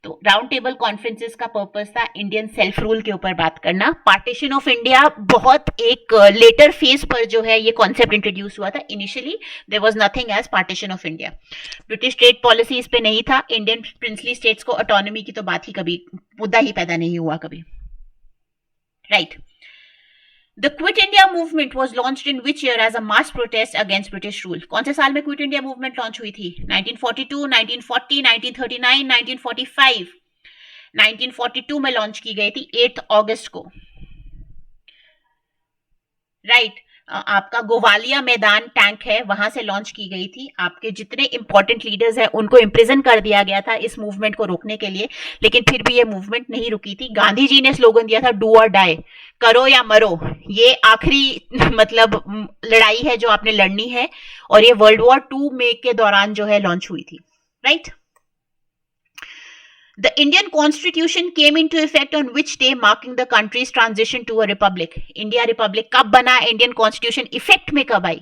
तो राउंड टेबल कॉन्फ्रेंसेस का पर्पस था इंडियन सेल्फ रूल के ऊपर बात करना। पार्टीशन ऑफ इंडिया बहुत एक लेटर फेज पर जो है ये कॉन्सेप्ट इंट्रोड्यूस हुआ था। Initially there was nothing as partition of India. British trade policy इस पे नहीं था, इंडियन प्रिंसली स्टेट्स को ऑटोनॉमी की तो बात ही कभी मुद्दा ही पैदा नहीं हुआ कभी, right. The Quit India movement was launched in which year as a mass protest against British rule? कौन से साल में क्विट इंडिया मूवमेंट लॉन्च हुई थी? 1942, 1940, 1939, 1945? 1942 में लॉन्च की गई थी 8 अगस्त को, राइट। आपका गोवालिया मैदान टैंक है वहां से लॉन्च की गई थी। आपके जितने इंपॉर्टेंट लीडर्स हैं उनको इम्प्रिजन कर दिया गया था इस मूवमेंट को रोकने के लिए, लेकिन फिर भी ये मूवमेंट नहीं रुकी थी। गांधी जी ने स्लोगन दिया था डू और डाई, करो या मरो, ये आखिरी मतलब लड़ाई है जो आपने लड़नी है, और ये वर्ल्ड वॉर 2 में के दौरान जो है लॉन्च हुई थी, right. The Indian Constitution came into effect on which day, marking the country's transition to a republic? India Republic कब बना? Indian Constitution इफेक्ट में कब आई?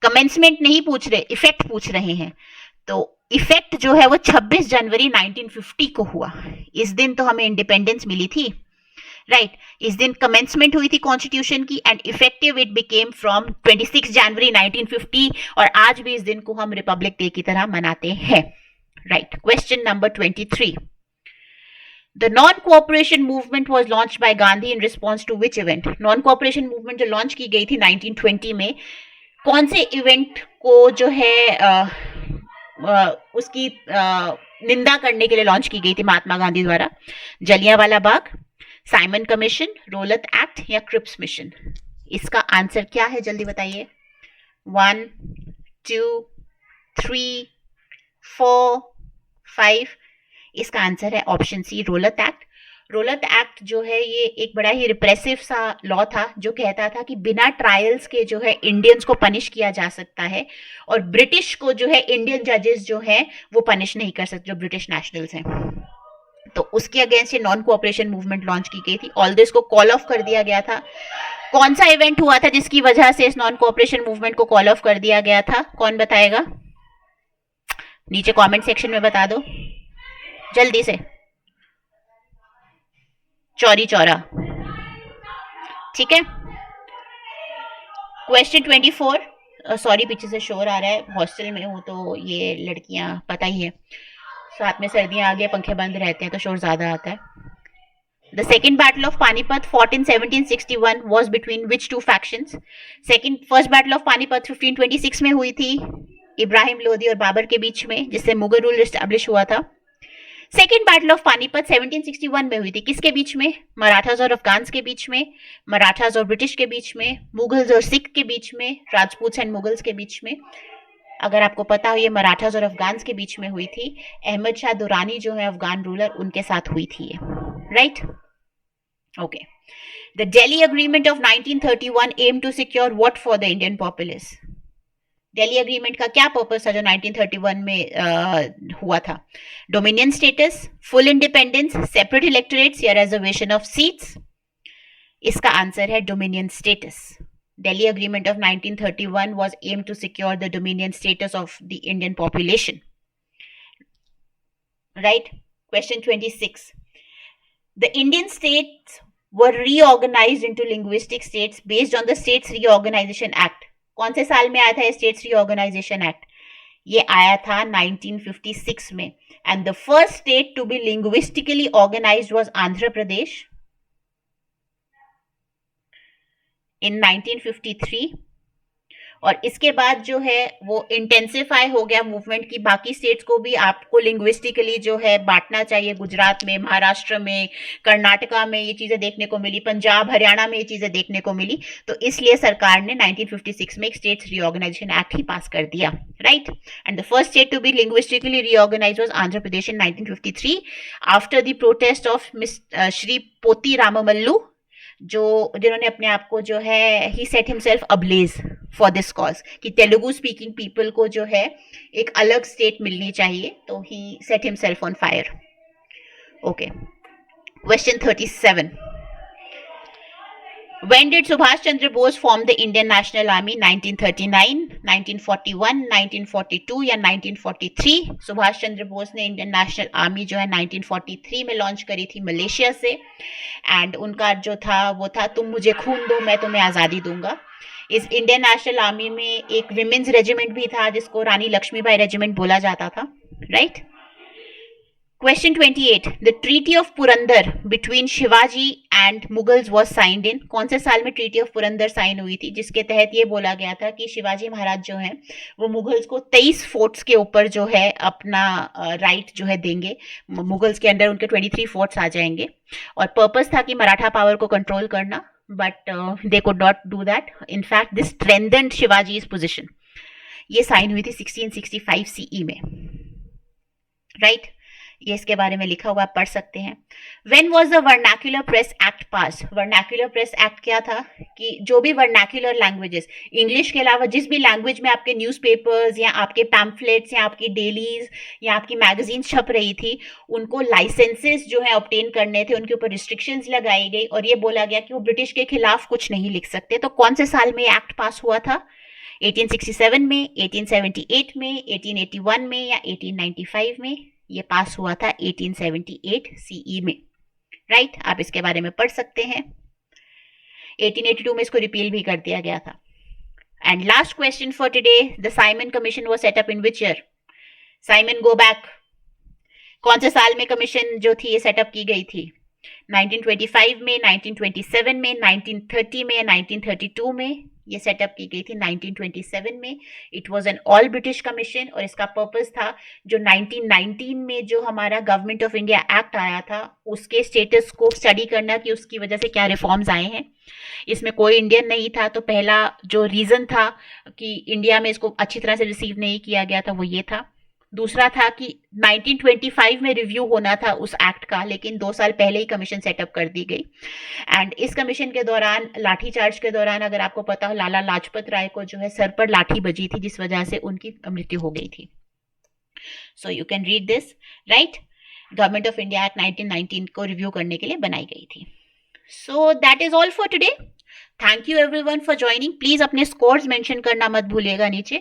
कमेंसमेंट नहीं पूछ रहे, इफेक्ट पूछ रहे हैं। तो इफेक्ट जो है वो 26 जनवरी 1950 को हुआ। इस दिन तो हमें इंडिपेंडेंस मिली थी, राइट। इस दिन कमेंसमेंट हुई थी कॉन्स्टिट्यूशन की and effective it became from 26 जनवरी 1950, और आज भी इस दिन को हम रिपब्लिक डे की तरह मनाते हैं, right. Question number 23. The non-cooperation movement was launched by Gandhi in response to which event? Non-cooperation movement जो launch की गई थी 1920 में, कौन से इवेंट को जो है उसकी निंदा करने के लिए लॉन्च की गई थी महात्मा गांधी द्वारा? Jallianwala Bagh, Simon commission, रोलत act या क्रिप्स मिशन? इसका आंसर क्या है जल्दी बताइए। 1, 2, 3, 4, 5। इसका आंसर है option C, Rowlatt Act. Rowlatt Act जो है ये एक बड़ा ही रिप्रेसिव सा लॉ था जो कहता था कि बिना ट्रायल्स के जो है इंडियंस को पनिश किया जा सकता है, और ब्रिटिश को जो है इंडियन जजेस जो है वो पनिश नहीं कर सकते जो ब्रिटिश नेशनल्स हैं। तो उसके अगेंस्ट ये नॉन कोऑपरेशन मूवमेंट लॉन्च की गई थी। ऑल दिस को कॉल ऑफ कर दिया गया था। कौन सा इवेंट हुआ था जिसकी वजह से इस नॉन कोऑपरेशन मूवमेंट को कॉल ऑफ कर दिया गया था? कौन बताएगा? नीचे कमेंट सेक्शन में बता दो जल्दी से। चौरी चौरा, ठीक है। क्वेश्चन 24। सॉरी पीछे से शोर आ रहा है, हॉस्टल में हूं तो ये लड़कियां पता ही है, साथ में सर्दियां आ गई, पंखे बंद रहते हैं तो शोर ज्यादा आता है। The second battle of Panipat fought in 1761 was between which two factions? First battle of Panipat 1526 में हुई थी इब्राहिम लोदी और बाबर के बीच में, जिससे मुगल रूल एस्टैब्लिश हुआ था। सेकेंड बैटल ऑफ पानीपत 1761 में हुई थी, किसके बीच में? मराठास और अफगान्स के बीच में, मराठास और ब्रिटिश के बीच में, मुगल्स और सिख के बीच में, राजपूत एंड मुगल्स के बीच में। अगर आपको पता हो ये मराठास और अफगान्स के बीच में हुई थी। अहमद शाह दुरानी जो है अफगान रूलर, उनके साथ हुई थी ये, right. Okay. The Delhi agreement of 1931 aim to secure what for the Indian populace? Delhi agreement का क्या पर्पस था जो 1931 में हुआ था? Dominion status, full independence, separate electorates या रिजर्वेशन ऑफ सीट्स? इसका आंसर है dominion status. Delhi Agreement of 1931 was aimed to secure the dominion status of the Indian population. Right? Question 26. The Indian states were reorganized into linguistic states based on the States Reorganization Act. कौन से साल में आया था States Reorganization Act? ये आया था 1956 में. And the first state to be linguistically organized was Andhra Pradesh. In 1953, और इसके बाद जो है वो इंटेंसिफाई हो गया मूवमेंट की बाकी स्टेट्स को भी आपको लिंग्विस्टिकली जो है बांटना चाहिए। गुजरात में, महाराष्ट्र में, कर्नाटका में ये चीज़ें देखने को मिली, पंजाब, हरियाणा में ये चीज़ें देखने को मिली। तो इसलिए सरकार ने 1956 में एक स्टेट्स रीऑर्गेनाइजेशन एक्ट ही पास कर दिया, right. And the first state to be linguistically reorganise was Andhra Pradesh in 1953 after the protest of Shri Potti Ramamallu, जिन्होंने अपने आप को जो है he set himself ablaze for this cause कि तेलुगु स्पीकिंग पीपल को जो है एक अलग स्टेट मिलनी चाहिए, तो he set himself on fire. Okay, question 37, when did Subhash Chandra Bose form the Indian National Army? 1939, 1941, 1942 या 1943? सुभाष चंद्र बोस ने इंडियन नेशनल आर्मी जो है 1943 में लॉन्च करी थी मलेशिया से, एंड उनका जो था वो था तुम मुझे खून दो मैं तुम्हें आज़ादी दूंगा। इस इंडियन नेशनल आर्मी में एक विमेंस रेजिमेंट भी था जिसको रानी लक्ष्मीबाई रेजिमेंट बोला जाता था, right. Question 28. The Treaty of Purandar between Shivaji and Mughals was signed in? कौन से साल में Treaty of Purandar साइन हुई थी जिसके तहत ये बोला गया था कि शिवाजी महाराज जो हैं वो मुगल्स को 23 फोर्ट्स के ऊपर जो है अपना राइट जो है देंगे, मुगल्स के अंडर उनके 23 फोर्ट्स आ जाएंगे, और पर्पस था कि मराठा पावर को कंट्रोल करना, but they could not do that. In fact this strengthened Shivaji's position. ये साइन हुई थी 1665 CE में, राइट। ये इसके बारे में लिखा हुआ आप पढ़ सकते हैं। When was the Vernacular Press Act passed? Vernacular Press Act क्या था कि जो भी वर्नाक्यूलर लैंग्वेजेस, इंग्लिश के अलावा जिस भी लैंग्वेज में आपके न्यूज़पेपर्स या आपके पैम्फलेट्स या आपकी डेलीज या आपकी मैगजीन छप रही थी, उनको लाइसेंसेस जो है ऑब्टेन करने थे, उनके ऊपर रिस्ट्रिक्शंस लगाई गई और ये बोला गया कि वो ब्रिटिश के खिलाफ कुछ नहीं लिख सकते। तो कौन से साल में ये एक्ट पास हुआ था? 1867 में, 1878 में, 1881 में या 1895 में? ये पास हुआ था 1878 CE में, राइट। आप इसके बारे में पढ़ सकते हैं। 1882 में इसको रिपील भी कर दिया गया था। And last question for today, the Simon commission was set up in which year? Simon go back, कौन से साल में कमीशन जो थी ये सेटअप की गई थी? 1925 में, 1927 में, 1930 में या 1932 में? ये सेटअप की गई थी 1927 में। It was an all British commission और इसका पर्पस था जो 1919 में जो हमारा गवर्नमेंट ऑफ इंडिया एक्ट आया था उसके स्टेटस को स्टडी करना कि उसकी वजह से क्या रिफॉर्म्स आए हैं। इसमें कोई इंडियन नहीं था, तो पहला जो रीज़न था कि इंडिया में इसको अच्छी तरह से रिसीव नहीं किया गया था वो ये था। दूसरा था कि 1925 में रिव्यू होना था उस एक्ट का, लेकिन 2 साल पहले ही कमीशन सेटअप कर दी गई। एंड इस कमीशन के दौरान लाठीचार्ज के दौरान अगर आपको पता हो, लाला लाजपत राय को जो है सर पर लाठी बजी थी जिस वजह से उनकी मृत्यु हो गई थी। So you can read this, right. Government of India act 1919 को रिव्यू करने के लिए बनाई गई थी। So that is all for today. Thank you everyone for joining. Please अपने स्कोर्स मेंशन करना मत भूलिएगा नीचे,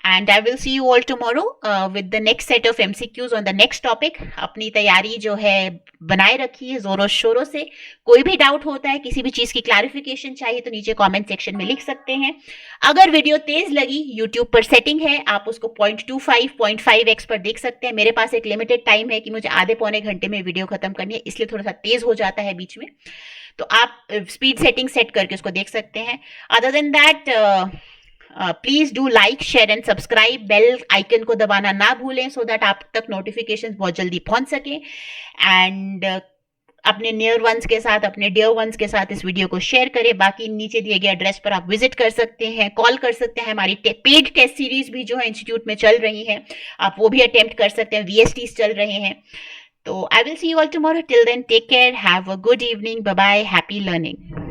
and I will see you all tomorrow with the next set of MCQs on the next topic. अपनी तैयारी जो है बनाए रखिए जोरों शोरों से। कोई भी डाउट होता है, किसी भी चीज की क्लैरिफिकेशन चाहिए तो नीचे कमेंट सेक्शन में लिख सकते हैं। अगर वीडियो तेज लगी, यूट्यूब पर सेटिंग है, आप उसको 0.25, 0.5x पर देख सकते हैं। मेरे पास एक लिमिटेड टाइम है कि मुझे आधे पौने घंटे में वीडियो खत्म करनी है, इसलिए थोड़ा सा तेज हो जाता है बीच में, तो आप स्पीड सेटिंग सेट करके उसको देख सकते हैं। Other than that please do like, share and subscribe. Bell icon को दबाना ना भूलें सो दैट आप तक नोटिफिकेशंस बहुत जल्दी पहुंच सके। एंड अपने नियर वंस के साथ, अपने डियर वंस के साथ इस वीडियो को शेयर करें। बाकी नीचे दिए गए एड्रेस पर आप विजिट कर सकते हैं, कॉल कर सकते हैं। हमारी पेड टेस्ट सीरीज भी जो है इंस्टीट्यूट में चल रही है, आप वो भी अटेम्प्ट कर सकते हैं। VSTs चल रहे हैं। So I will see you all tomorrow. Till then, take care. Have a good evening. Bye-bye. Happy learning.